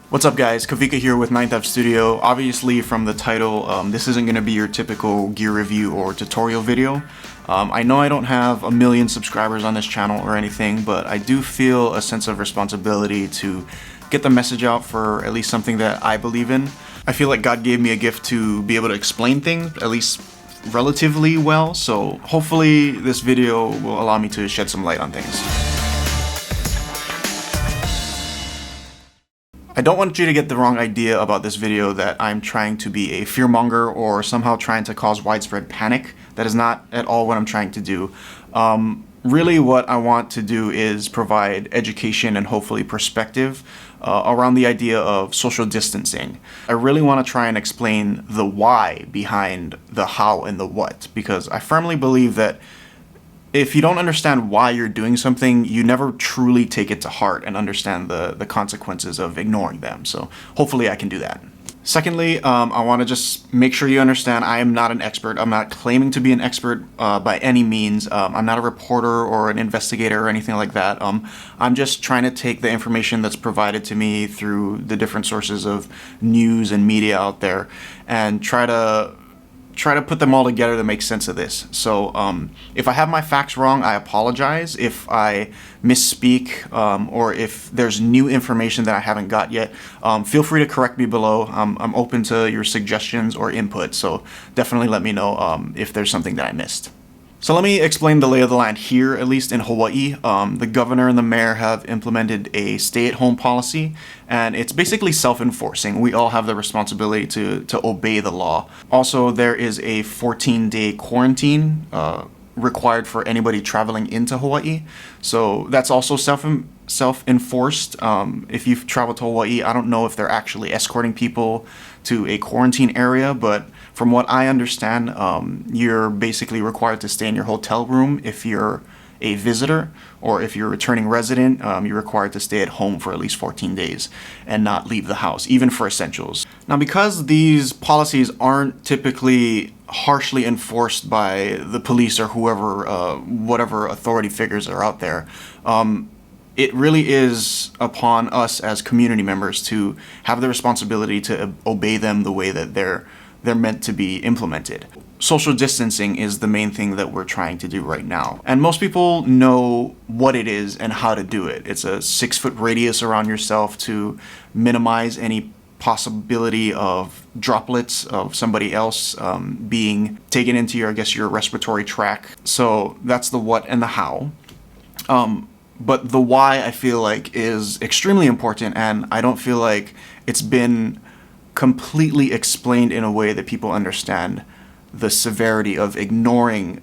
What's up guys, Kavika here with 9th Studio. Obviously from the title, this isn't going to be your typical gear review or tutorial video. I know I don't have a million subscribers on this channel or anything, but I do feel a sense of responsibility to get the message out for at least something that I believe in. I feel like God gave me a gift to be able to explain things, at least relatively well, so hopefully this video will allow me to shed some light on things. I don't want you to get the wrong idea about this video that I'm trying to be a fearmonger or somehow trying to cause widespread panic. That is not at all what I'm trying to do. Really what I want to do is provide education and hopefully perspective around the idea of social distancing. I really want to try and explain the why behind the how and the what, because I firmly believe that if you don't understand why you're doing something, you never truly take it to heart and understand the consequences of ignoring them. So hopefully I can do that. Secondly, I want to just make sure you understand I am not an expert. I'm not claiming to be an expert by any means. I'm not a reporter or an investigator or anything like that. I'm just trying to take the information that's provided to me through the different sources of news and media out there and try to put them all together to make sense of this. So if I have my facts wrong, I apologize. If I misspeak or if there's new information that I haven't got yet, feel free to correct me below. I'm open to your suggestions or input, so definitely let me know if there's something that I missed. So let me explain the lay of the land here, at least in Hawaii. The governor and the mayor have implemented a stay-at-home policy, and it's basically self-enforcing. We all have the responsibility to obey the law. Also, there is a 14-day quarantine required for anybody traveling into Hawaii. So that's also self-enforced. If you've traveled to Hawaii, I don't know if they're actually escorting people to a quarantine area, but from what I understand, you're basically required to stay in your hotel room if you're a visitor, or if you're a returning resident, you're required to stay at home for at least 14 days and not leave the house, even for essentials. Now, because these policies aren't typically harshly enforced by the police or whoever, whatever authority figures are out there, it really is upon us as community members to have the responsibility to obey them the way that they're meant to be implemented. Social distancing is the main thing that we're trying to do right now. And most people know what it is and how to do it. It's a 6-foot radius around yourself to minimize any possibility of droplets of somebody else being taken into your, your respiratory tract. So that's the what and the how. But the why, I feel like, is extremely important, and I don't feel like it's been completely explained in a way that people understand the severity of ignoring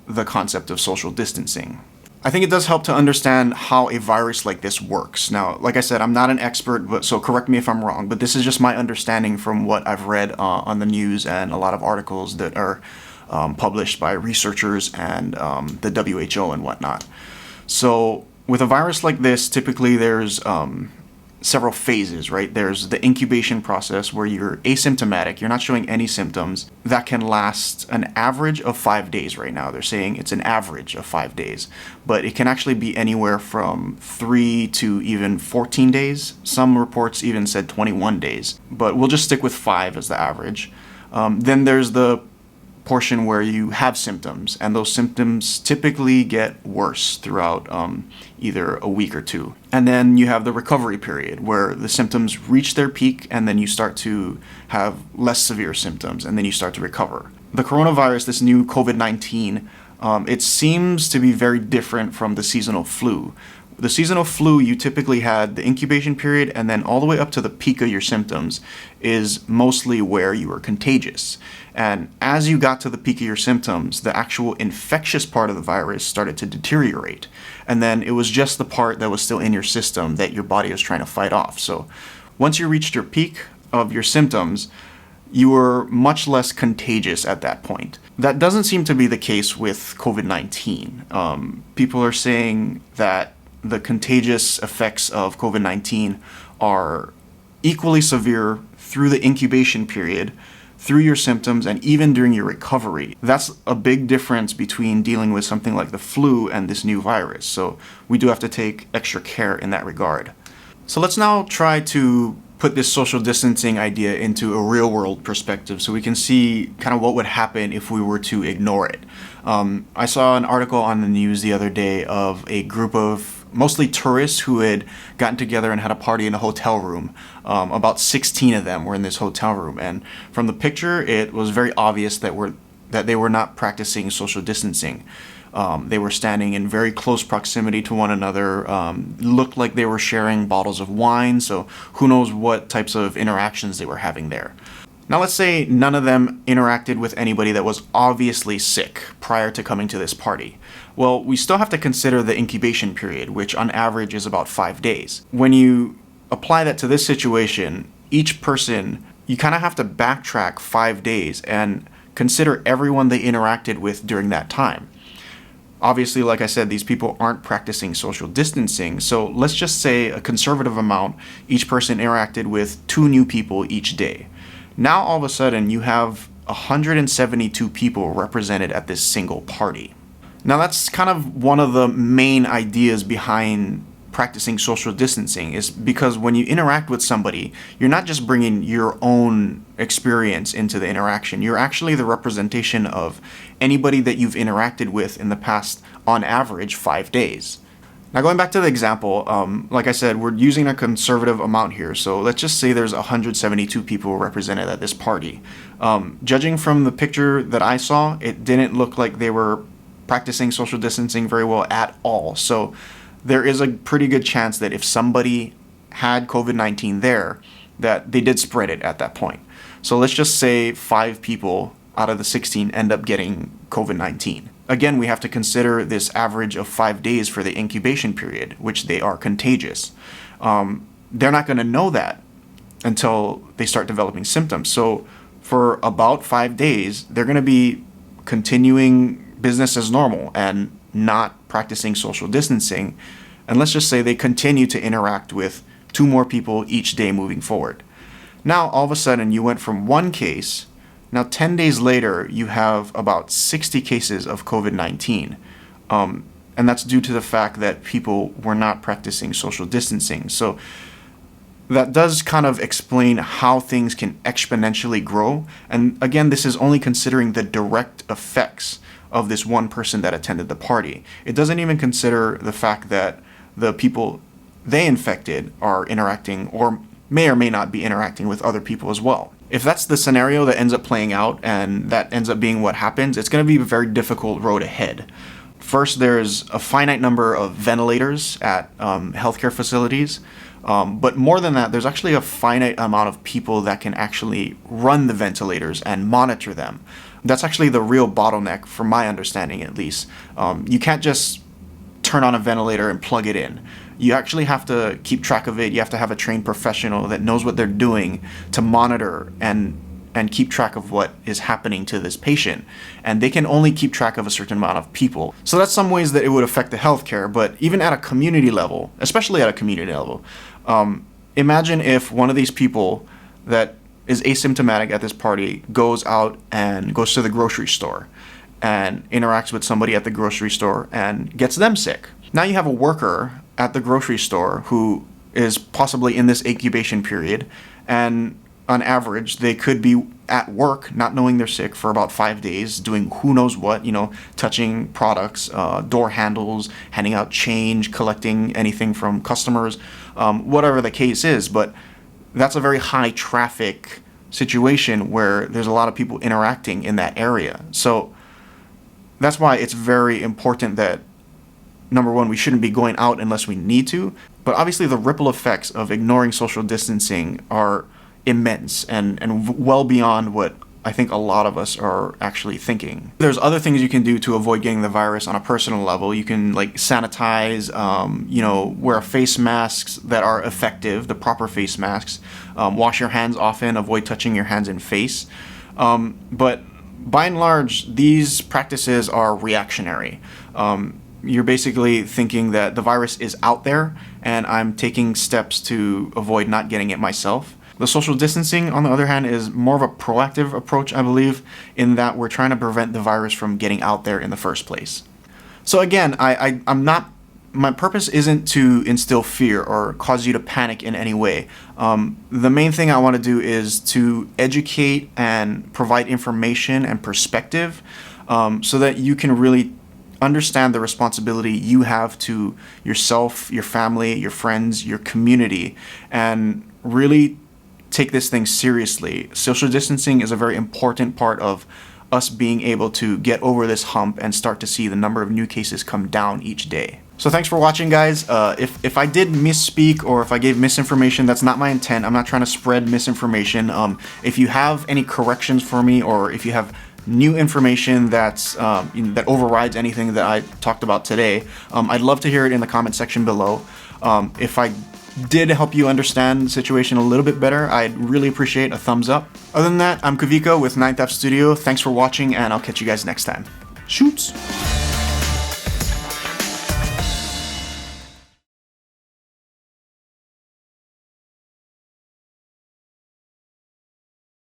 the concept of social distancing. I think it does help to understand how a virus like this works. Now, like I said, I'm not an expert, so correct me if I'm wrong, but this is just my understanding from what I've read on the news and a lot of articles that are published by researchers and the WHO and whatnot. So with a virus like this, typically there's several phases, right? There's the incubation process where you're asymptomatic, you're not showing any symptoms. That can last an average of 5 days right now. They're saying it's an average of 5 days, but it can actually be anywhere from 3 to even 14 days. Some reports even said 21 days, but we'll just stick with 5 as the average. Then there's the portion where you have symptoms, and those symptoms typically get worse throughout either a week or two. And then you have the recovery period where the symptoms reach their peak and then you start to have less severe symptoms and then you start to recover. The coronavirus, this new COVID-19, it seems to be very different from the seasonal flu. The seasonal flu, you typically had the incubation period, and then all the way up to the peak of your symptoms is mostly where you were contagious. And as you got to the peak of your symptoms, the actual infectious part of the virus started to deteriorate. And then it was just the part that was still in your system that your body was trying to fight off. So once you reached your peak of your symptoms, you were much less contagious at that point. That doesn't seem to be the case with COVID-19. People are saying that the contagious effects of COVID-19 are equally severe through the incubation period, through your symptoms, and even during your recovery. That's a big difference between dealing with something like the flu and this new virus. So we do have to take extra care in that regard. So let's now try to put this social distancing idea into a real world perspective so we can see kind of what would happen if we were to ignore it. I saw an article on the news the other day of a group of mostly tourists who had gotten together and had a party in a hotel room. About 16 of them were in this hotel room, and from the picture it was very obvious that they were not practicing social distancing. They were standing in very close proximity to one another, looked like they were sharing bottles of wine, so who knows what types of interactions they were having there. Now let's say none of them interacted with anybody that was obviously sick prior to coming to this party. Well, we still have to consider the incubation period, which on average is about 5 days. When you apply that to this situation, each person, you kind of have to backtrack 5 days and consider everyone they interacted with during that time. Obviously, like I said, these people aren't practicing social distancing, so let's just say a conservative amount, each person interacted with 2 new people each day. Now all of a sudden you have 172 people represented at this single party. Now that's kind of one of the main ideas behind practicing social distancing, is because when you interact with somebody, you're not just bringing your own experience into the interaction. You're actually the representation of anybody that you've interacted with in the past, on average, 5 days. Now going back to the example, like I said, we're using a conservative amount here, so let's just say there's 172 people represented at this party. Judging from the picture that I saw, it didn't look like they were practicing social distancing very well at all. So there is a pretty good chance that if somebody had COVID-19 there, that they did spread it at that point. So let's just say 5 people out of the 16 end up getting COVID-19. Again, we have to consider this average of 5 days for the incubation period, which they are contagious. They're not going to know that until they start developing symptoms. So for about 5 days, they're going to be continuing business as normal and not practicing social distancing, and let's just say they continue to interact with 2 more people each day moving forward. Now all of a sudden you went from 1 case, now 10 days later you have about 60 cases of COVID-19, and that's due to the fact that people were not practicing social distancing. So that does kind of explain how things can exponentially grow, and again, this is only considering the direct effects of this one person that attended the party. It doesn't even consider the fact that the people they infected are interacting, or may not be interacting with other people as well. If that's the scenario that ends up playing out and that ends up being what happens, it's going to be a very difficult road ahead. First, there's a finite number of ventilators at healthcare facilities. But more than that, there's actually a finite amount of people that can actually run the ventilators and monitor them. That's actually the real bottleneck, from my understanding at least. You can't just turn on a ventilator and plug it in. You actually have to keep track of it. You have to have a trained professional that knows what they're doing to monitor and keep track of what is happening to this patient. And they can only keep track of a certain amount of people. So that's some ways that it would affect the healthcare, but even at a community level, especially at a community level, imagine if one of these people that is asymptomatic at this party goes out and goes to the grocery store and interacts with somebody at the grocery store and gets them sick. Now you have a worker at the grocery store who is possibly in this incubation period, and on average they could be at work not knowing they're sick for about 5 days, doing who knows what, touching products, door handles, handing out change, collecting anything from customers, whatever the case is. But that's a very high traffic situation where there's a lot of people interacting in that area. So that's why it's very important that, number one, we shouldn't be going out unless we need to. But obviously the ripple effects of ignoring social distancing are immense and well beyond what I think a lot of us are actually thinking. There's other things you can do to avoid getting the virus on a personal level. You can sanitize, wear face masks that are effective, the proper face masks. Wash your hands often, avoid touching your hands and face. But by and large, these practices are reactionary. You're basically thinking that the virus is out there and I'm taking steps to avoid not getting it myself. The social distancing, on the other hand, is more of a proactive approach, I believe, in that we're trying to prevent the virus from getting out there in the first place. So again, I'm not my purpose isn't to instill fear or cause you to panic in any way. The main thing I want to do is to educate and provide information and perspective, so that you can really understand the responsibility you have to yourself, your family, your friends, your community, and really take this thing seriously. Social distancing is a very important part of us being able to get over this hump and start to see the number of new cases come down each day. So thanks for watching, guys. If I did misspeak or if I gave misinformation, that's not my intent. I'm not trying to spread misinformation. If you have any corrections for me, or if you have new information that's that overrides anything that I talked about today, I'd love to hear it in the comment section below. If I did help you understand the situation a little bit better, I'd really appreciate a thumbs up. Other than that, I'm Kaviko with 9th Ave Studio. Thanks for watching, and I'll catch you guys next time. Shoots!